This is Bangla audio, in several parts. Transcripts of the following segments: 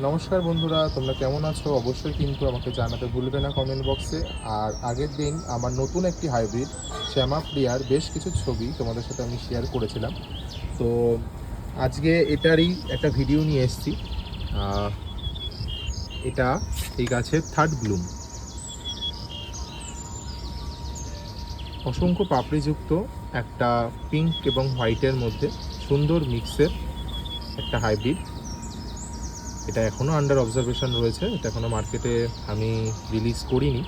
নমস্কার বন্ধুরা, তোমরা কেমন আছো? অবশ্যই কিন্তু আমাকে জানাতে ভুলবে না কমেন্ট বক্সে। আর আগের দিন আমার নতুন একটি হাইব্রিড শ্যামা প্রিয়ার বেশ কিছু ছবি তোমাদের সাথে আমি শেয়ার করেছিলাম। তো আজকে এটারই একটা ভিডিও নিয়ে এসেছি। এটা এই গাছের থার্ড ব্লুম, অসংখ্য পাপড়িযুক্ত একটা পিঙ্ক এবং হোয়াইটের মধ্যে সুন্দর মিক্সের একটা হাইব্রিড। এটা এখনও আন্ডার অবজারভেশন রয়েছে, এটা এখনও মার্কেটে আমি রিলিজ করিনি।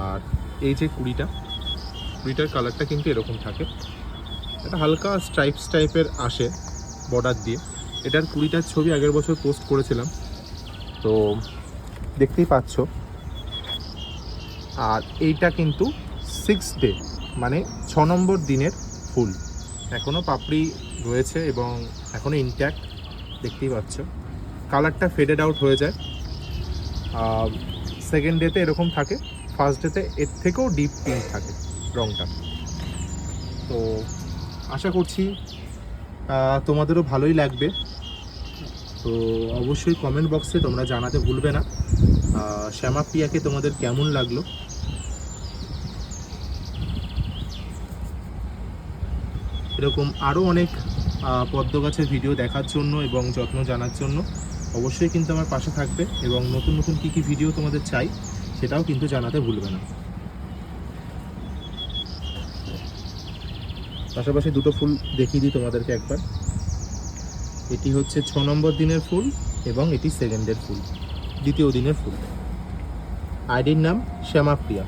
আর এই যে কুড়িটার কালারটা কিন্তু এরকম থাকে, এটা হালকা স্ট্রাইপস টাইপের আসে বর্ডার দিয়ে। এটার 20টার ছবি আগের বছর পোস্ট করেছিলাম, তো দেখতেই পাচ্ছ। আর এইটা কিন্তু 6 ডে, মানে 6 নম্বর দিনের ফুল। এখনও পাপড়ি রয়েছে এবং এখনও ইনট্যাক্ট, দেখতেই পাচ্ছ। কালারটা ফেডেড আউট হয়ে যায়, সেকেন্ড ডেতে এরকম থাকে, ফার্স্ট ডেতে এর থেকেও ডিপ পিঙ্ক থাকে রঙটা। তো আশা করছি তোমাদেরও ভালোই লাগবে। তো অবশ্যই কমেন্ট বক্সে তোমরা জানাতে ভুলবে না শ্যামা প্রিয়াকে তোমাদের কেমন লাগলো। এরকম আরও অনেক পদ্ম গাছের ভিডিও দেখার জন্য এবং যত্ন জানার জন্য অবশ্যই কিন্তু আমার পাশে থাকবে, এবং নতুন নতুন কী কী ভিডিও তোমাদের চাই সেটাও কিন্তু জানাতে ভুলবে না। পাশাপাশি দুটো ফুল দেখিয়ে দিই তোমাদেরকে একবার। এটি হচ্ছে 6 নম্বর দিনের ফুল এবং এটি সেকেন্ডের ফুল, দ্বিতীয় দিনের ফুল। আইডির নাম শ্যামা প্রিয়া।